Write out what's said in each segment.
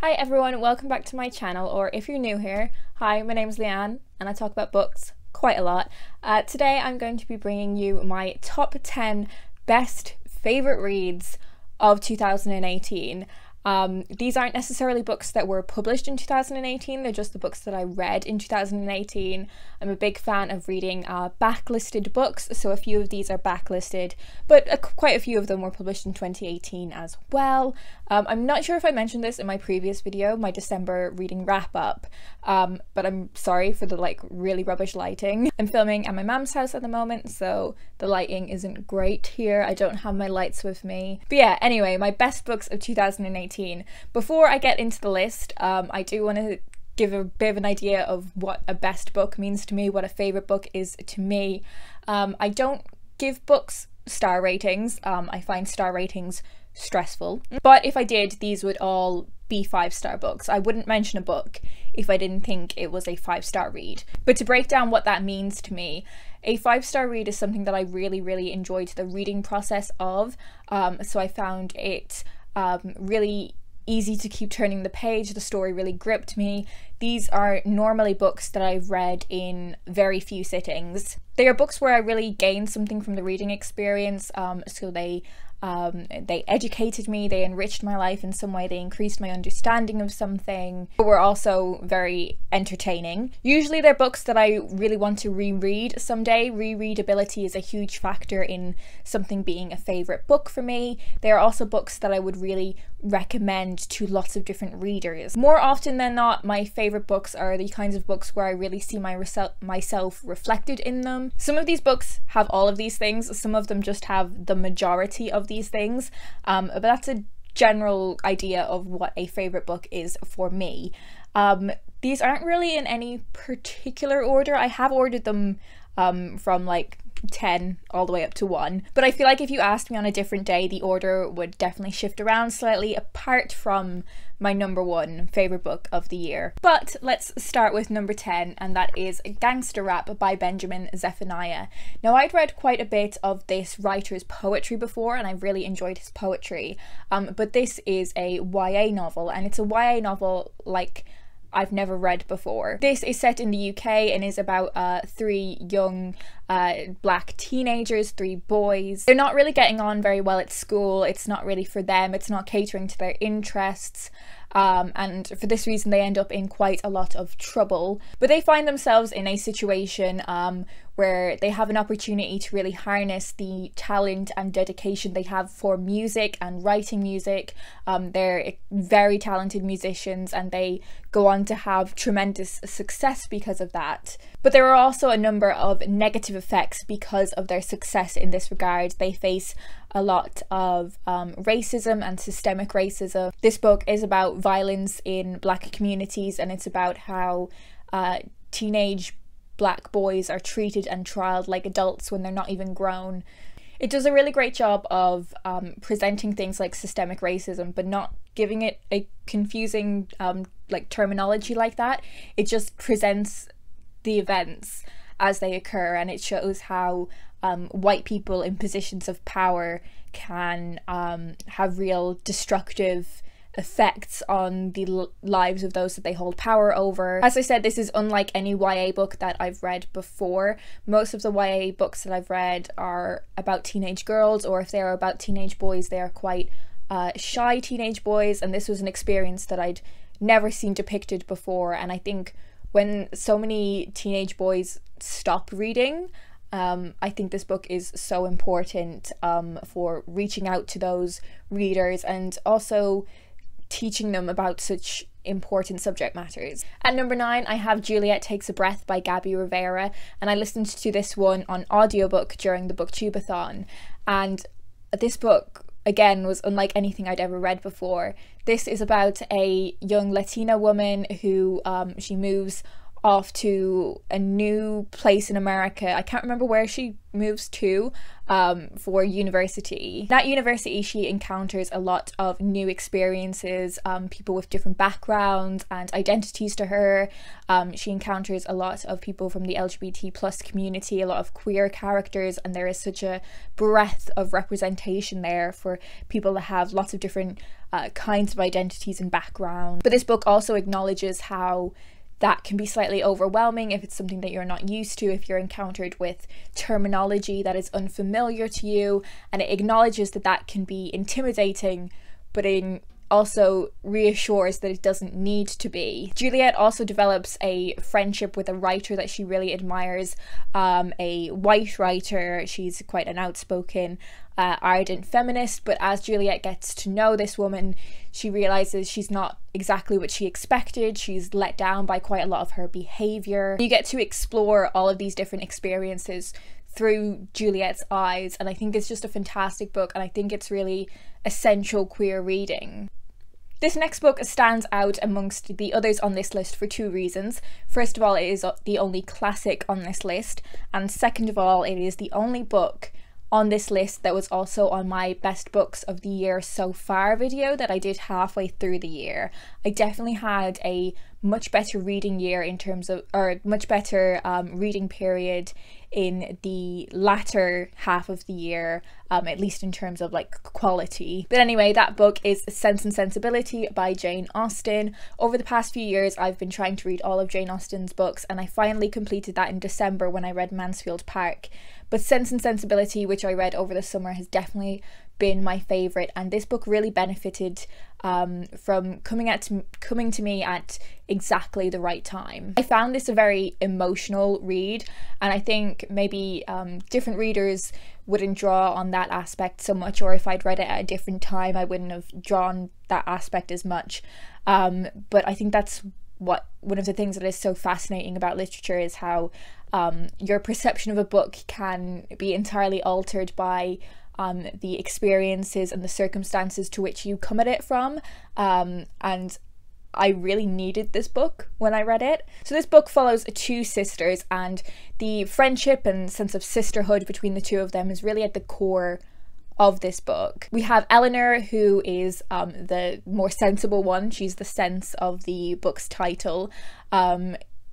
Hi everyone, welcome back to my channel, or if you're new here, hi, my name's Leanne and I talk about books quite a lot. Today I'm going to be bringing you my top 10 best favourite reads of 2018. These aren't necessarily books that were published in 2018, they're just the books that I read in 2018. I'm a big fan of reading backlisted books, so a few of these are backlisted, but quite a few of them were published in 2018 as well. I'm not sure if I mentioned this in my previous video, my December reading wrap up, but I'm sorry for the really rubbish lighting. I'm filming at my mum's house at the moment, so the lighting isn't great here. I don't have my lights with me. But yeah, anyway, my best books of 2018. Before I get into the list, I do want to give a bit of an idea of what a best book means to me, what a favourite book is to me. I don't give books star ratings. I find star ratings stressful. But if I did, these would all be 5-star books. I wouldn't mention a book if I didn't think it was a 5-star read. But to break down what that means to me, a 5-star read is something that I really enjoyed the reading process of. So I found it really easy to keep turning the page. The story really gripped me. These are normally books that I've read in very few sittings. They are books where I really gained something from the reading experience, so they educated me, they enriched my life in some way, they increased my understanding of something, but were also very entertaining. Usually they're books that I really want to reread someday. Rereadability is a huge factor in something being a favourite book for me. They are also books that I would really recommend to lots of different readers. More often than not, my favourite books are the kinds of books where I really see myself reflected in them. Some of these books have all of these things, some of them just have the majority of these things, but that's a general idea of what a favourite book is for me. These aren't really in any particular order. I have ordered them from 10 all the way up to 1, but I feel like if you asked me on a different day, the order would definitely shift around slightly, apart from my number 1 favourite book of the year. But let's start with number 10, and that is Gangster Rapper by Benjamin Zephaniah. Now, I'd read quite a bit of this writer's poetry before, and I really enjoyed his poetry, but this is a YA novel, and it's a YA novel I've never read before. This is set in the UK and is about 3 young black teenagers, 3 boys. They're not really getting on very well at school. It's not really for them. It's not catering to their interests. And for this reason they end up in quite a lot of trouble. But they find themselves in a situation where they have an opportunity to really harness the talent and dedication they have for music and writing music. They're very talented musicians and they go on to have tremendous success because of that. But there are also a number of negative effects because of their success in this regard. They face a lot of racism and systemic racism. This book is about violence in black communities, and it's about how teenage black boys are treated and trialed like adults when they're not even grown. It does a really great job of presenting things like systemic racism, but not giving it a confusing terminology like that. It just presents the events as they occur, and it shows how white people in positions of power can have real destructive effects on the lives of those that they hold power over. As I said, this is unlike any YA book that I've read before. Most of the YA books that I've read are about teenage girls, or if they are about teenage boys, they are quite shy teenage boys, and this was an experience that I'd never seen depicted before. And I think when so many teenage boys stop reading, I think this book is so important for reaching out to those readers and also teaching them about such important subject matters. At number 9, I have Juliet Takes a Breath by Gabby Rivera, and I listened to this one on audiobook during the BookTubeathon, and this book again was unlike anything I'd ever read before. This is about a young Latina woman who she moves off to a new place in America. I can't remember where she moves to for university. That university, she encounters a lot of new experiences, people with different backgrounds and identities to her. She encounters a lot of people from the LGBT plus community, a lot of queer characters, and there is such a breadth of representation there for people that have lots of different kinds of identities and backgrounds. But this book also acknowledges how that can be slightly overwhelming if it's something that you're not used to, if you're encountered with terminology that is unfamiliar to you, and it acknowledges that that can be intimidating, but it also reassures that it doesn't need to be. Juliet also develops a friendship with a writer that she really admires, a white writer. She's quite an outspoken, ardent feminist, but as Juliet gets to know this woman, she realizes she's not exactly what she expected. She's let down by quite a lot of her behavior. You get to explore all of these different experiences through Juliet's eyes, and I think it's just a fantastic book, and I think it's really essential queer reading. This next book stands out amongst the others on this list for two reasons. First of all, it is the only classic on this list, and second of all, it is the only book on this list that was also on my best books of the year so far video that I did halfway through the year. I definitely had a much better reading year in terms of, or much better reading period in the latter half of the year, at least in terms of like quality. But anyway, that book is Sense and Sensibility by Jane Austen. Over the past few years, I've been trying to read all of Jane Austen's books, and I finally completed that in December when I read Mansfield Park. But Sense and Sensibility, which I read over the summer, has definitely been my favourite, and this book really benefited from coming to me at exactly the right time. I found this a very emotional read, and I think maybe different readers wouldn't draw on that aspect so much, or if I'd read it at a different time I wouldn't have drawn that aspect as much. But I think that's one of the things that is so fascinating about literature, is how your perception of a book can be entirely altered by the experiences and the circumstances to which you come at it from, and I really needed this book when I read it. So this book follows two sisters, and the friendship and sense of sisterhood between the two of them is really at the core of this book. We have Eleanor, who is the more sensible one. She's the sense of the book's title.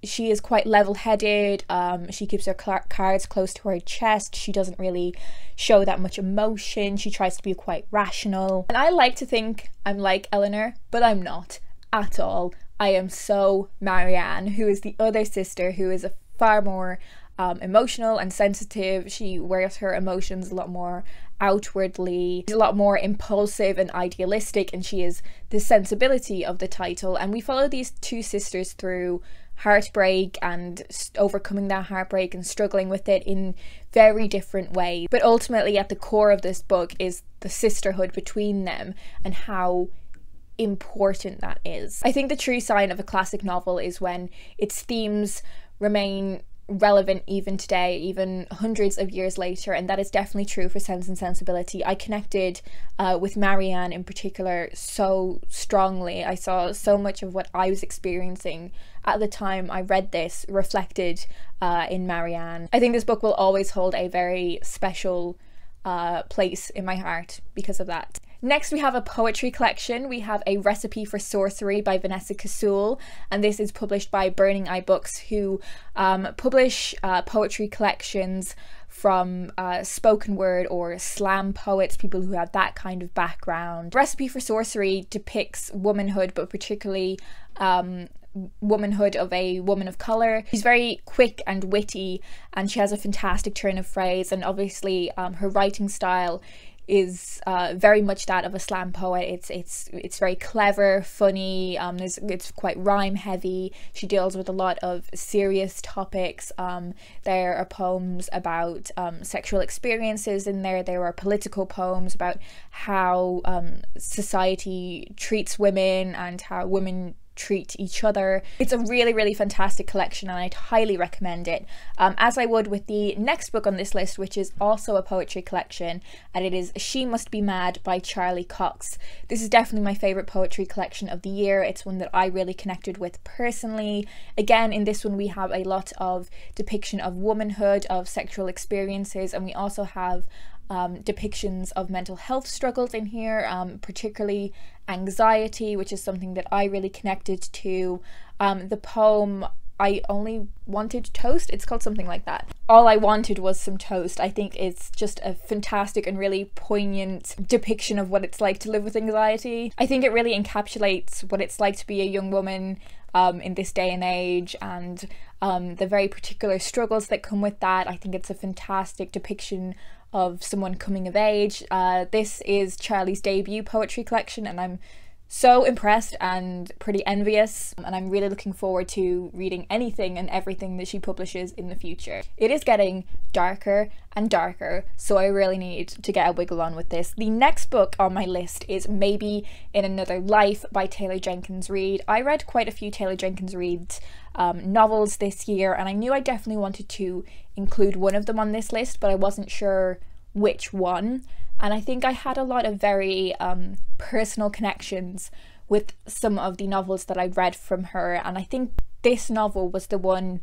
She is quite level-headed, she keeps her cards close to her chest, she doesn't really show that much emotion, she tries to be quite rational. And I like to think I'm like Eleanor, but I'm not at all. I am so Marianne, who is the other sister, who is a far more emotional and sensitive. She wears her emotions a lot more outwardly. She's a lot more impulsive and idealistic, and she is the sensibility of the title. And we follow these two sisters through heartbreak and overcoming that heartbreak and struggling with it in very different ways. But ultimately at the core of this book is the sisterhood between them and how important that is. I think the true sign of a classic novel is when its themes remain relevant even today, even hundreds of years later, and that is definitely true for Sense and Sensibility. I connected with Marianne in particular so strongly. I saw so much of what I was experiencing at the time I read this reflected in Marianne. I think this book will always hold a very special place in my heart because of that. Next, we have a poetry collection. We have A Recipe for Sorcery by Vanessa Casul, and this is published by Burning Eye Books, who publish poetry collections from spoken word or slam poets, people who have that kind of background. Recipe for Sorcery depicts womanhood, but particularly womanhood of a woman of colour. She's very quick and witty, and she has a fantastic turn of phrase, and obviously her writing style is very much that of a slam poet. It's very clever, funny, it's quite rhyme heavy. She deals with a lot of serious topics. There are poems about sexual experiences in there. There are political poems about how society treats women and how women treat each other. It's a really, really fantastic collection, and I'd highly recommend it, as I would with the next book on this list, which is also a poetry collection, and it is She Must Be Mad by Charlie Cox. This is definitely my favourite poetry collection of the year. It's one that I really connected with personally. Again, in this one we have a lot of depiction of womanhood, of sexual experiences, and we also have depictions of mental health struggles in here, particularly anxiety, which is something that I really connected to. The poem I Only Wanted Toast, it's called something like that. All I wanted was some toast. I think it's just a fantastic and really poignant depiction of what it's like to live with anxiety. I think it really encapsulates what it's like to be a young woman in this day and age, and the very particular struggles that come with that. I think it's a fantastic depiction of someone coming of age. This is Charlie's debut poetry collection, and I'm so impressed and pretty envious, and I'm really looking forward to reading anything and everything that she publishes in the future. It is getting darker and darker, so I really need to get a wiggle on with this. The next book on my list is Maybe in Another Life by Taylor Jenkins Reid. I read quite a few Taylor Jenkins Reid novels this year, and I knew I definitely wanted to include one of them on this list, but I wasn't sure which one. And I think I had a lot of very personal connections with some of the novels that I'd read from her, and I think this novel was the one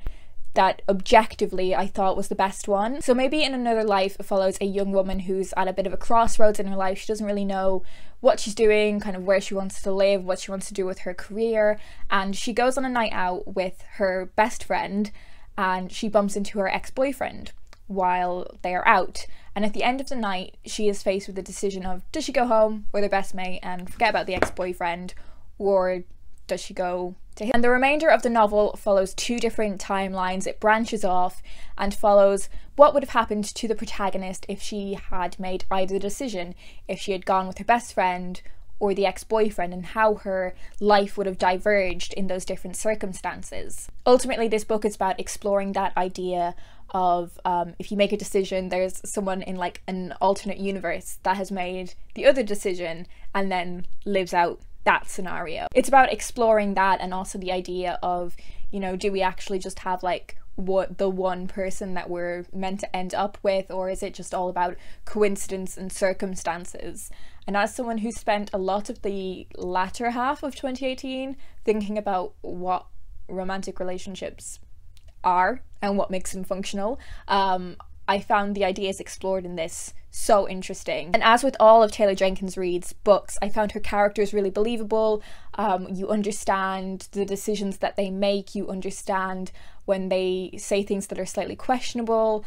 that objectively I thought was the best one. So Maybe in Another Life follows a young woman who's at a bit of a crossroads in her life. She doesn't really know what she's doing, kind of where she wants to live, what she wants to do with her career, and she goes on a night out with her best friend, and she bumps into her ex-boyfriend while they are out. And at the end of the night, she is faced with the decision of, does she go home with her best mate and forget about the ex-boyfriend, or does she go to him? And the remainder of the novel follows two different timelines. It branches off and follows what would have happened to the protagonist if she had made either decision, if she had gone with her best friend or the ex-boyfriend, and how her life would have diverged in those different circumstances. Ultimately, this book is about exploring that idea of if you make a decision, there's someone in like an alternate universe that has made the other decision and then lives out that scenario. It's about exploring that, and also the idea of, you know, do we actually just have like the one person that we're meant to end up with, or is it just all about coincidence and circumstances? And as someone who spent a lot of the latter half of 2018 thinking about what romantic relationships are and what makes them functional, I found the ideas explored in this so interesting. And as with all of Taylor Jenkins Reid's books, I found her characters really believable. You understand the decisions that they make, you understand when they say things that are slightly questionable.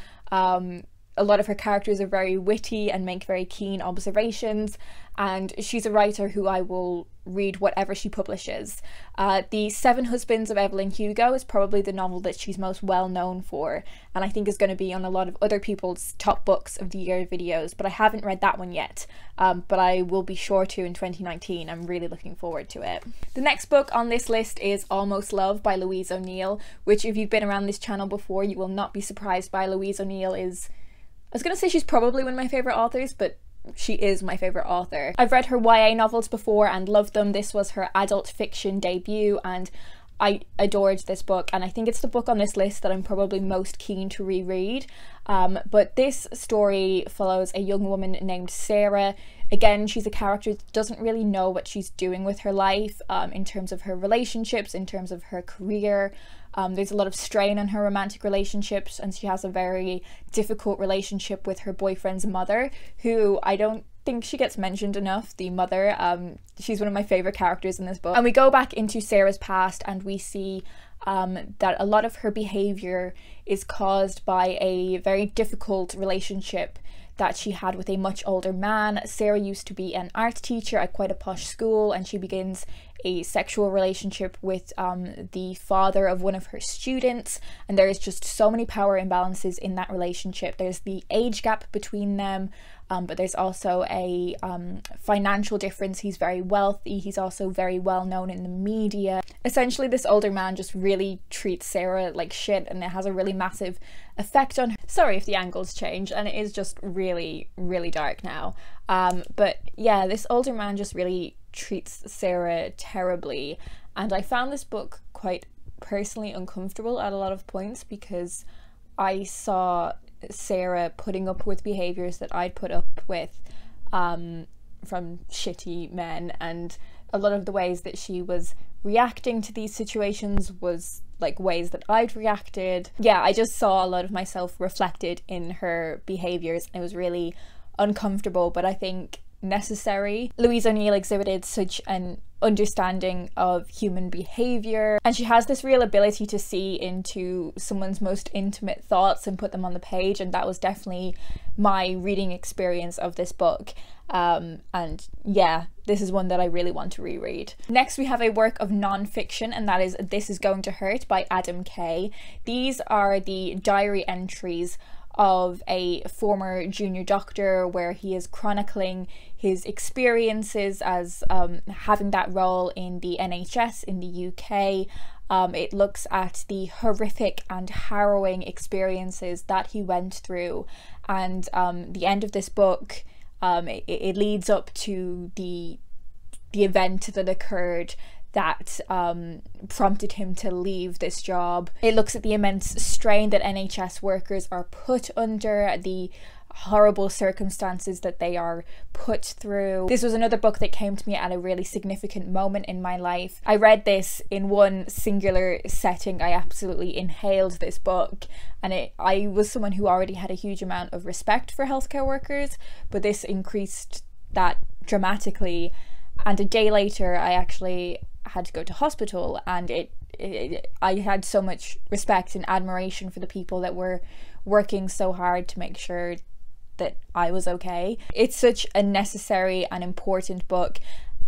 A lot of her characters are very witty and make very keen observations, and she's a writer who I will read whatever she publishes. The Seven Husbands of Evelyn Hugo is probably the novel that she's most well known for, and I think is going to be on a lot of other people's top books of the year videos, but I haven't read that one yet, but I will be sure to in 2019. I'm really looking forward to it. The next book on this list is Almost Love by Louise O'Neill, which if you've been around this channel before, you will not be surprised by. Louise O'Neill is, I was going to say she's probably one of my favourite authors, but she is my favourite author. I've read her YA novels before and loved them. This was her adult fiction debut, and I adored this book, and I think it's the book on this list that I'm probably most keen to reread. But this story follows a young woman named Sarah. Again, she's a character that doesn't really know what she's doing with her life, in terms of her relationships, in terms of her career. There's a lot of strain on her romantic relationships, and she has a very difficult relationship with her boyfriend's mother, who I don't think she gets mentioned enough, the mother. She's one of my favourite characters in this book. And we go back into Sarah's past, and we see that a lot of her behaviour is caused by a very difficult relationship that she had with a much older man. Sarah used to be an art teacher at quite a posh school, and she begins a sexual relationship with the father of one of her students, and there is just so many power imbalances in that relationship. There's the age gap between them, but there's also a financial difference. He's very wealthy, he's also very well known in the media. Essentially, this older man just really treats Sarah like shit, and it has a really massive effect on her. Sorry if the angles change, and it is just really, really dark now. But yeah, this older man just really treats Sarah terribly. And I found this book quite personally uncomfortable at a lot of points because I saw Sarah putting up with behaviours that I'd put up with from shitty men, and a lot of the ways that she was reacting to these situations was like ways that I'd reacted. Yeah, I just saw a lot of myself reflected in her behaviours, and it was really uncomfortable, but I think necessary. Louise O'Neill exhibited such an understanding of human behaviour, and she has this real ability to see into someone's most intimate thoughts and put them on the page, and that was definitely my reading experience of this book. And yeah, this is one that I really want to reread. Next we have a work of non-fiction, and that is This Is Going to Hurt by Adam Kay. These are the diary entries of a former junior doctor where he is chronicling his experiences as having that role in the NHS in the UK. It looks at the horrific and harrowing experiences that he went through, and the end of this book, it leads up to the event that occurred that prompted him to leave this job. It looks at the immense strain that NHS workers are put under, the horrible circumstances that they are put through. This was another book that came to me at a really significant moment in my life. I read this in one singular setting. I absolutely inhaled this book, and I was someone who already had a huge amount of respect for healthcare workers, but this increased that dramatically. And a day later I actually had to go to hospital, and I had so much respect and admiration for the people that were working so hard to make sure that I was okay. It's such a necessary and important book,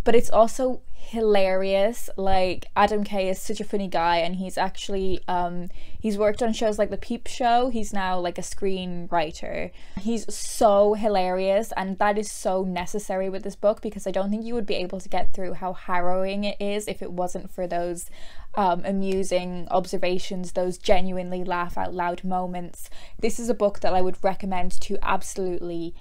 but it's also hilarious. Like, Adam Kay is such a funny guy, and he's actually he's worked on shows like The Peep Show. He's now like a screenwriter. He's so hilarious, and that is so necessary with this book, because I don't think you would be able to get through how harrowing it is if it wasn't for those amusing observations, those genuinely laugh out loud moments. This is a book that I would recommend to absolutely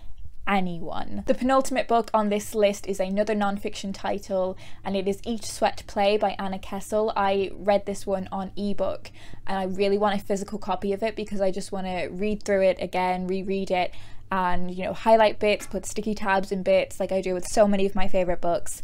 anyone. The penultimate book on this list is another non-fiction title, and it is Each Sweat Play by Anna Kessel. I read this one on ebook, and I really want a physical copy of it because I just want to read through it again, reread it, and, you know, highlight bits, put sticky tabs in bits like I do with so many of my favourite books,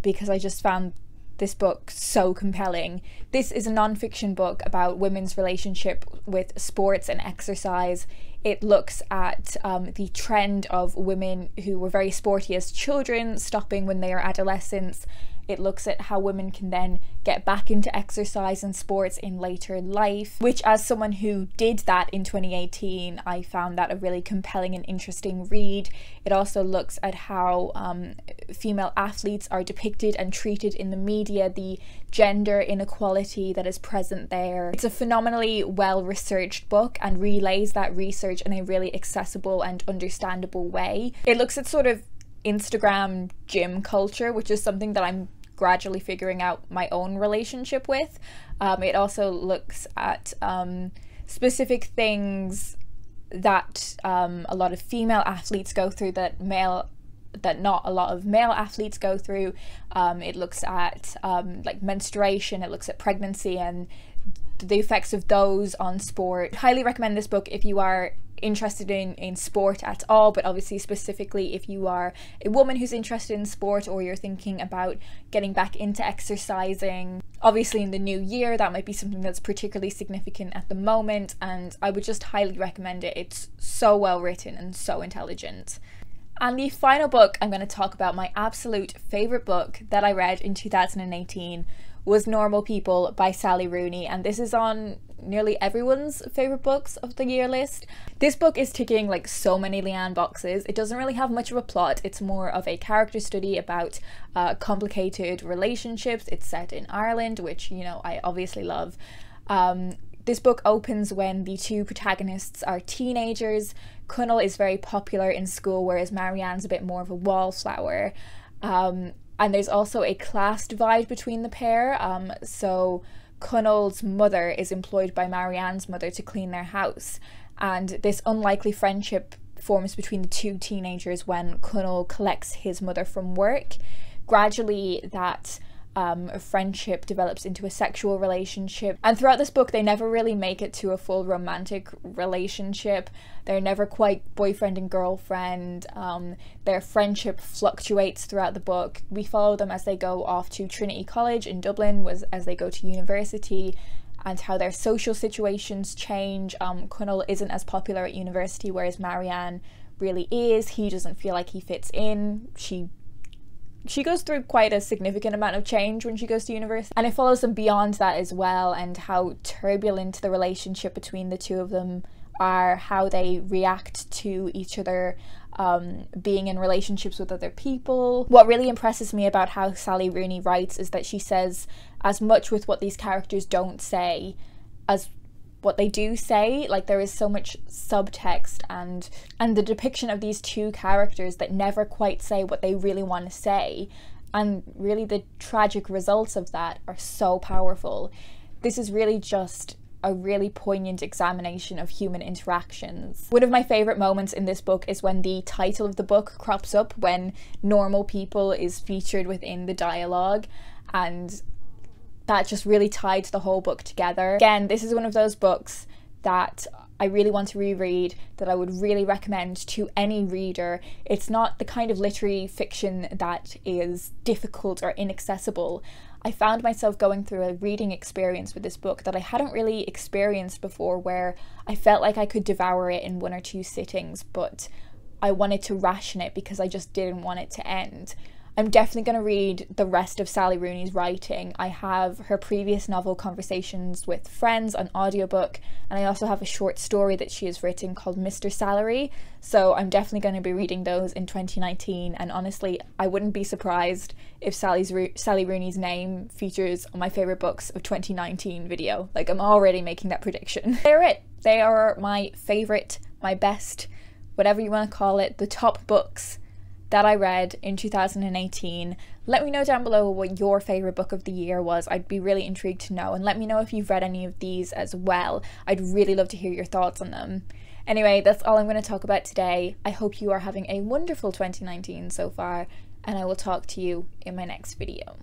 because I just found this book so compelling. This is a non-fiction book about women's relationship with sports and exercise. It looks at the trend of women who were very sporty as children stopping when they are adolescents. It looks at how women can then get back into exercise and sports in later life, which, as someone who did that in 2018, I found that a really compelling and interesting read. It also looks at how female athletes are depicted and treated in the media, the gender inequality that is present there. It's a phenomenally well-researched book and relays that research in a really accessible and understandable way. It looks at sort of Instagram gym culture, which is something that I'm gradually figuring out my own relationship with. It also looks at specific things that a lot of female athletes go through that not a lot of male athletes go through. It looks at like menstruation, it looks at pregnancy and the effects of those on sport. Highly recommend this book if you are interested in sport at all, but obviously specifically if you are a woman who's interested in sport, or you're thinking about getting back into exercising. Obviously in the new year that might be something that's particularly significant at the moment, and I would just highly recommend it. It's so well written and so intelligent. And the final book I'm going to talk about, my absolute favourite book that I read in 2018, was Normal People by Sally Rooney, and this is on nearly everyone's favourite books of the year list. This book is ticking like so many Leanne boxes. It doesn't really have much of a plot. It's more of a character study about complicated relationships. It's set in Ireland, which, you know, I obviously love. This book opens when the two protagonists are teenagers. Connell is very popular in school, whereas Marianne's a bit more of a wallflower. And there's also a class divide between the pair. So Connell's mother is employed by Marianne's mother to clean their house. And this unlikely friendship forms between the two teenagers when Connell collects his mother from work. gradually that a friendship develops into a sexual relationship, and throughout this book they never really make it to a full romantic relationship. They're never quite boyfriend and girlfriend. Their friendship fluctuates throughout the book. We follow them as they go off to Trinity College in Dublin, as they go to university, and how their social situations change. Connell isn't as popular at university, whereas Marianne really is. He doesn't feel like he fits in. She goes through quite a significant amount of change when she goes to university, and it follows them beyond that as well, and how turbulent the relationship between the two of them are, how they react to each other, being in relationships with other people. What really impresses me about how Sally Rooney writes is that she says as much with what these characters don't say as what they do say. Like, there is so much subtext and the depiction of these two characters that never quite say what they really want to say, and really the tragic results of that are so powerful. This is really just a really poignant examination of human interactions. One of my favourite moments in this book is when the title of the book crops up, when normal people is featured within the dialogue, and that just really tied the whole book together. Again, this is one of those books that I really want to reread, that I would really recommend to any reader. It's not the kind of literary fiction that is difficult or inaccessible. I found myself going through a reading experience with this book that I hadn't really experienced before, where I felt like I could devour it in 1 or 2 sittings, but I wanted to ration it because I just didn't want it to end. I'm definitely going to read the rest of Sally Rooney's writing. I have her previous novel Conversations with Friends on audiobook, and I also have a short story that she has written called Mr. Salary, so I'm definitely going to be reading those in 2019, and honestly, I wouldn't be surprised if Sally Rooney's name features on my favourite books of 2019 video. Like, I'm already making that prediction. They're it. They are my favourite, my best, whatever you want to call it, the top books that I read in 2018. Let me know down below what your favourite book of the year was. I'd be really intrigued to know, and let me know if you've read any of these as well. I'd really love to hear your thoughts on them. Anyway, that's all I'm going to talk about today. I hope you are having a wonderful 2019 so far, and I will talk to you in my next video.